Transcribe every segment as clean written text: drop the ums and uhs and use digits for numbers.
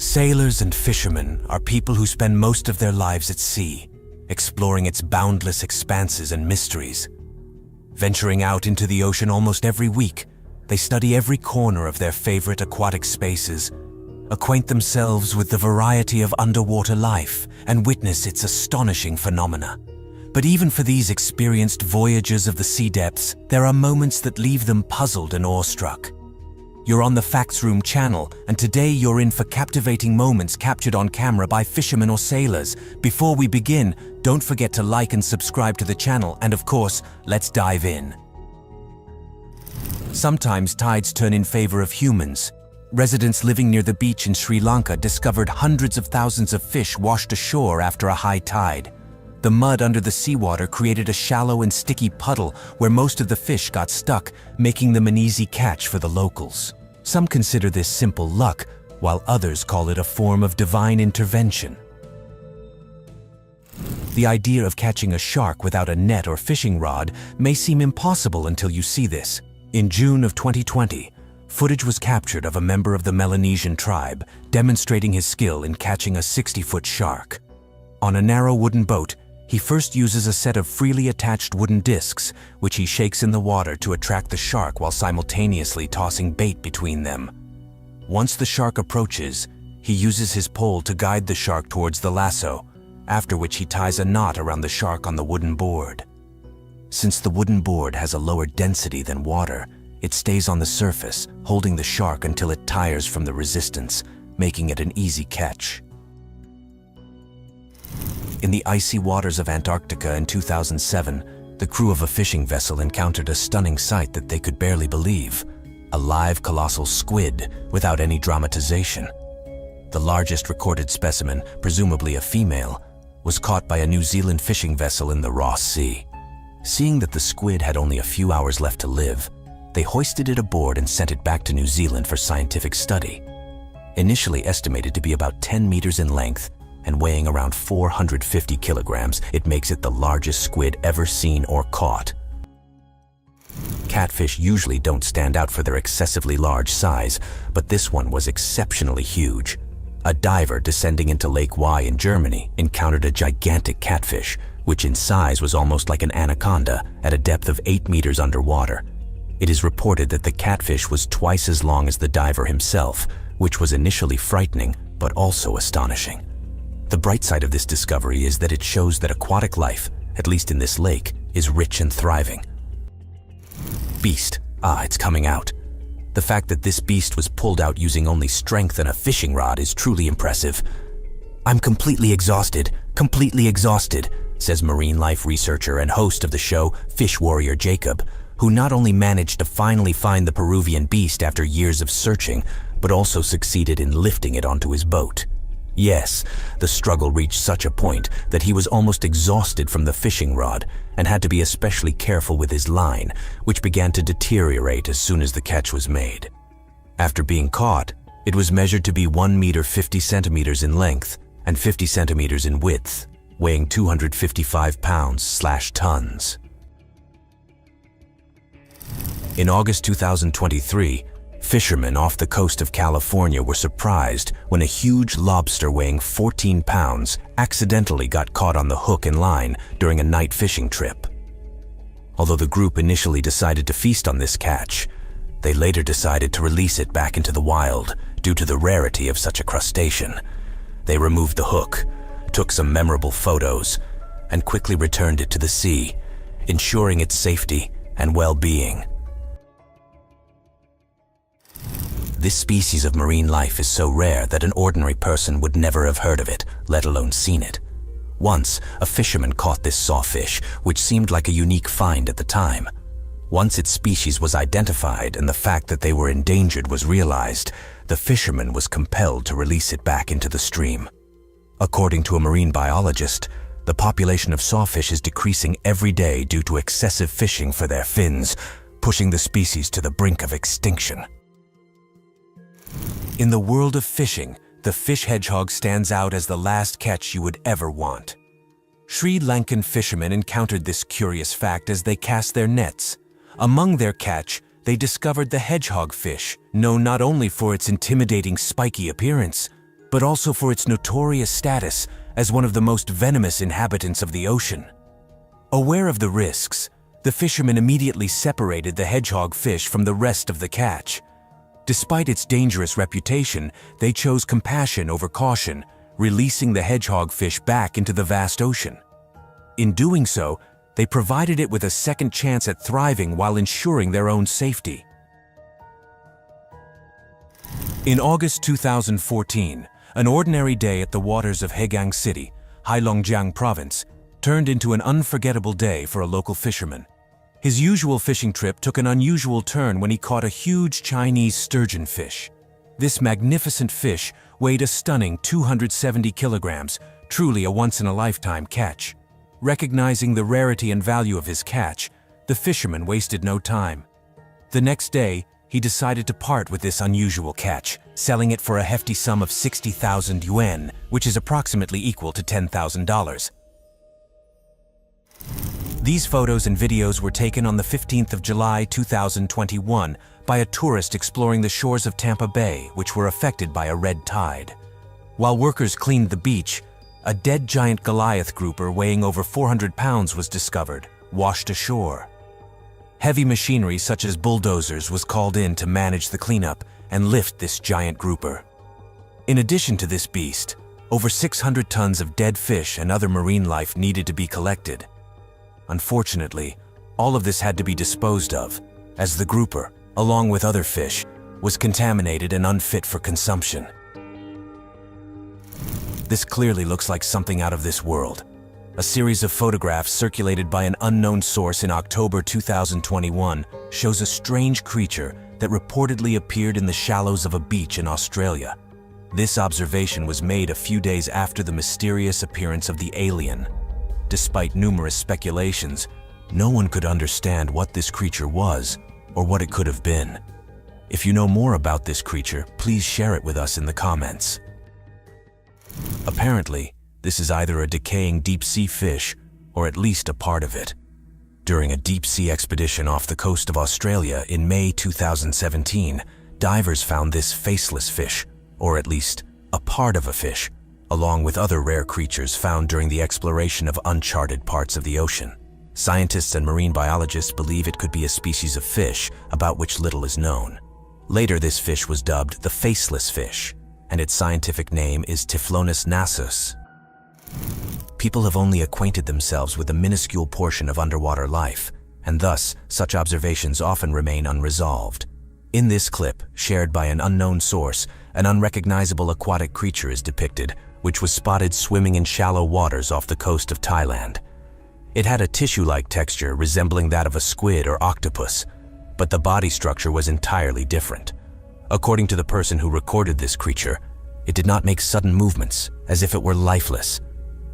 Sailors and fishermen are people who spend most of their lives at sea, exploring its boundless expanses and mysteries. Venturing out into the ocean almost every week, they study every corner of their favorite aquatic spaces, acquaint themselves with the variety of underwater life, and witness its astonishing phenomena. But even for these experienced voyagers of the sea depths, there are moments that leave them puzzled and awestruck. You're on the FactsRoom channel, and today you're in for captivating moments captured on camera by fishermen or sailors. Before we begin, don't forget to like and subscribe to the channel, and of course, let's dive in. Sometimes tides turn in favor of humans. Residents living near the beach in Sri Lanka discovered hundreds of thousands of fish washed ashore after a high tide. The mud under the seawater created a shallow and sticky puddle where most of the fish got stuck, making them an easy catch for the locals. Some consider this simple luck, while others call it a form of divine intervention. The idea of catching a shark without a net or fishing rod may seem impossible until you see this. In June of 2020, footage was captured of a member of the Melanesian tribe demonstrating his skill in catching a 60-foot shark. On a narrow wooden boat, he first uses a set of freely attached wooden discs, which he shakes in the water to attract the shark while simultaneously tossing bait between them. Once the shark approaches, he uses his pole to guide the shark towards the lasso, after which he ties a knot around the shark on the wooden board. Since the wooden board has a lower density than water, it stays on the surface, holding the shark until it tires from the resistance, making it an easy catch. In the icy waters of Antarctica in 2007, the crew of a fishing vessel encountered a stunning sight that they could barely believe: a live colossal squid without any dramatization. The largest recorded specimen, presumably a female, was caught by a New Zealand fishing vessel in the Ross Sea. Seeing that the squid had only a few hours left to live, they hoisted it aboard and sent it back to New Zealand for scientific study. Initially estimated to be about 10 meters in length and weighing around 450 kilograms, it makes it the largest squid ever seen or caught. Catfish usually don't stand out for their excessively large size, but this one was exceptionally huge. A diver descending into Lake Wye in Germany encountered a gigantic catfish, which in size was almost like an anaconda at a depth of 8 meters underwater. It is reported that the catfish was twice as long as the diver himself, which was initially frightening but also astonishing. The bright side of this discovery is that it shows that aquatic life, at least in this lake, is rich and thriving. Beast. It's coming out. The fact that this beast was pulled out using only strength and a fishing rod is truly impressive. "I'm completely exhausted, says marine life researcher and host of the show, Fish Warrior Jacob, who not only managed to finally find the Peruvian beast after years of searching, but also succeeded in lifting it onto his boat. Yes, the struggle reached such a point that he was almost exhausted from the fishing rod and had to be especially careful with his line, which began to deteriorate as soon as the catch was made. After being caught, it was measured to be 1 meter 50 centimeters in length and 50 centimeters in width, weighing 255 pounds/tons. In August 2023, fishermen off the coast of California were surprised when a huge lobster weighing 14 pounds accidentally got caught on the hook and line during a night fishing trip. Although the group initially decided to feast on this catch, they later decided to release it back into the wild due to the rarity of such a crustacean. They removed the hook, took some memorable photos, and quickly returned it to the sea, ensuring its safety and well-being. This species of marine life is so rare that an ordinary person would never have heard of it, let alone seen it. Once, a fisherman caught this sawfish, which seemed like a unique find at the time. Once its species was identified and the fact that they were endangered was realized, the fisherman was compelled to release it back into the stream. According to a marine biologist, the population of sawfish is decreasing every day due to excessive fishing for their fins, pushing the species to the brink of extinction. In the world of fishing, the fish hedgehog stands out as the last catch you would ever want. Sri Lankan fishermen encountered this curious fact as they cast their nets. Among their catch, they discovered the hedgehog fish, known not only for its intimidating spiky appearance, but also for its notorious status as one of the most venomous inhabitants of the ocean. Aware of the risks, the fishermen immediately separated the hedgehog fish from the rest of the catch. Despite its dangerous reputation, they chose compassion over caution, releasing the hedgehog fish back into the vast ocean. In doing so, they provided it with a second chance at thriving while ensuring their own safety. In August 2014, an ordinary day at the waters of Hegang City, Heilongjiang Province, turned into an unforgettable day for a local fisherman. His usual fishing trip took an unusual turn when he caught a huge Chinese sturgeon fish. This magnificent fish weighed a stunning 270 kilograms, truly a once-in-a-lifetime catch. Recognizing the rarity and value of his catch, the fisherman wasted no time. The next day, he decided to part with this unusual catch, selling it for a hefty sum of 60,000 yuan, which is approximately equal to $10,000. These photos and videos were taken on the 15th of July 2021 by a tourist exploring the shores of Tampa Bay, which were affected by a red tide. While workers cleaned the beach, a dead giant Goliath grouper weighing over 400 pounds was discovered, washed ashore. Heavy machinery such as bulldozers was called in to manage the cleanup and lift this giant grouper. In addition to this beast, over 600 tons of dead fish and other marine life needed to be collected. Unfortunately, all of this had to be disposed of, as the grouper, along with other fish, was contaminated and unfit for consumption. This clearly looks like something out of this world. A series of photographs circulated by an unknown source in October 2021 shows a strange creature that reportedly appeared in the shallows of a beach in Australia. This observation was made a few days after the mysterious appearance of the alien. Despite numerous speculations, no one could understand what this creature was or what it could have been. If you know more about this creature, please share it with us in the comments. Apparently, this is either a decaying deep-sea fish or at least a part of it. During a deep-sea expedition off the coast of Australia in May 2017, divers found this faceless fish, or at least a part of a fish, along with other rare creatures found during the exploration of uncharted parts of the ocean. Scientists and marine biologists believe it could be a species of fish about which little is known. Later, this fish was dubbed the faceless fish, and its scientific name is Typhlonus nassus. People have only acquainted themselves with a minuscule portion of underwater life, and thus, such observations often remain unresolved. In this clip, shared by an unknown source, an unrecognizable aquatic creature is depicted, which was spotted swimming in shallow waters off the coast of Thailand. It had a tissue-like texture resembling that of a squid or octopus, but the body structure was entirely different. According to the person who recorded this creature, it did not make sudden movements, as if it were lifeless.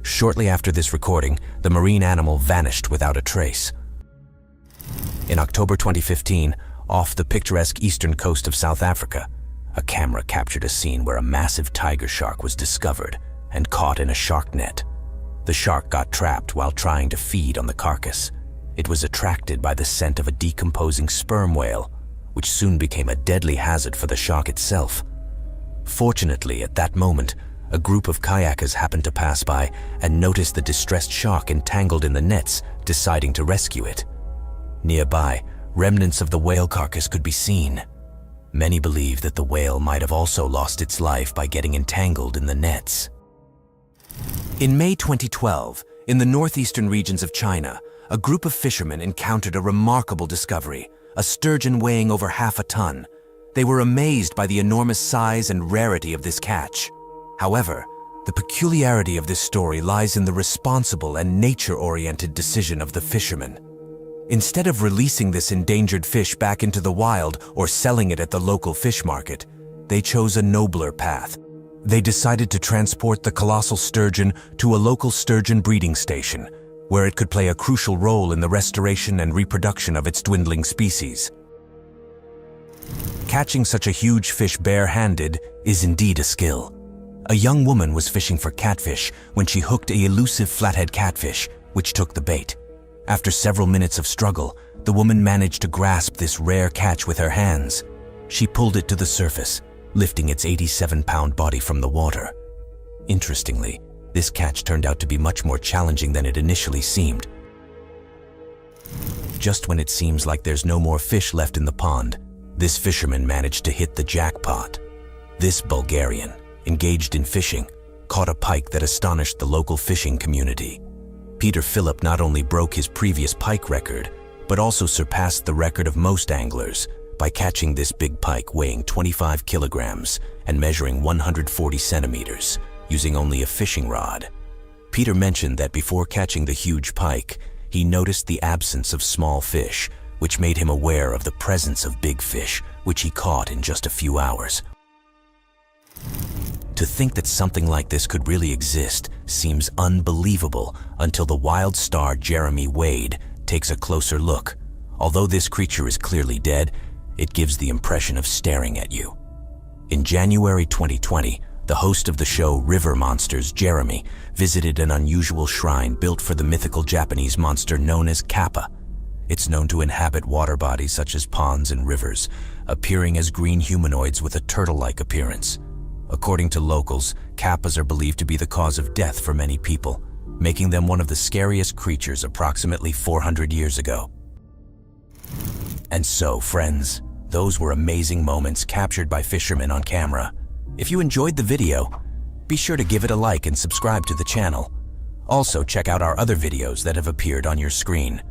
Shortly after this recording, the marine animal vanished without a trace. In October 2015, off the picturesque eastern coast of South Africa, a camera captured a scene where a massive tiger shark was discovered and caught in a shark net. The shark got trapped while trying to feed on the carcass. It was attracted by the scent of a decomposing sperm whale, which soon became a deadly hazard for the shark itself. Fortunately, at that moment, a group of kayakers happened to pass by and noticed the distressed shark entangled in the nets, deciding to rescue it. Nearby, remnants of the whale carcass could be seen. Many believe that the whale might have also lost its life by getting entangled in the nets. In May 2012, in the northeastern regions of China, a group of fishermen encountered a remarkable discovery, a sturgeon weighing over half a ton. They were amazed by the enormous size and rarity of this catch. However, the peculiarity of this story lies in the responsible and nature-oriented decision of the fishermen. Instead of releasing this endangered fish back into the wild or selling it at the local fish market, they chose a nobler path. They decided to transport the colossal sturgeon to a local sturgeon breeding station, where it could play a crucial role in the restoration and reproduction of its dwindling species. Catching such a huge fish bare-handed is indeed a skill. A young woman was fishing for catfish when she hooked a elusive flathead catfish, which took the bait. After several minutes of struggle, the woman managed to grasp this rare catch with her hands. She pulled it to the surface, lifting its 87-pound body from the water. Interestingly, this catch turned out to be much more challenging than it initially seemed. Just when it seems like there's no more fish left in the pond, this fisherman managed to hit the jackpot. This Bulgarian, engaged in fishing, caught a pike that astonished the local fishing community. Peter Philip not only broke his previous pike record, but also surpassed the record of most anglers by catching this big pike weighing 25 kilograms and measuring 140 centimeters, using only a fishing rod. Peter mentioned that before catching the huge pike, he noticed the absence of small fish, which made him aware of the presence of big fish, which he caught in just a few hours. To think that something like this could really exist seems unbelievable until the wild star Jeremy Wade takes a closer look. Although this creature is clearly dead, it gives the impression of staring at you. In January 2020, the host of the show River Monsters, Jeremy, visited an unusual shrine built for the mythical Japanese monster known as Kappa. It's known to inhabit water bodies such as ponds and rivers, appearing as green humanoids with a turtle-like appearance. According to locals, Kappas are believed to be the cause of death for many people, making them one of the scariest creatures approximately 400 years ago. And so, friends, those were amazing moments captured by fishermen on camera. If you enjoyed the video, be sure to give it a like and subscribe to the channel. Also, check out our other videos that have appeared on your screen.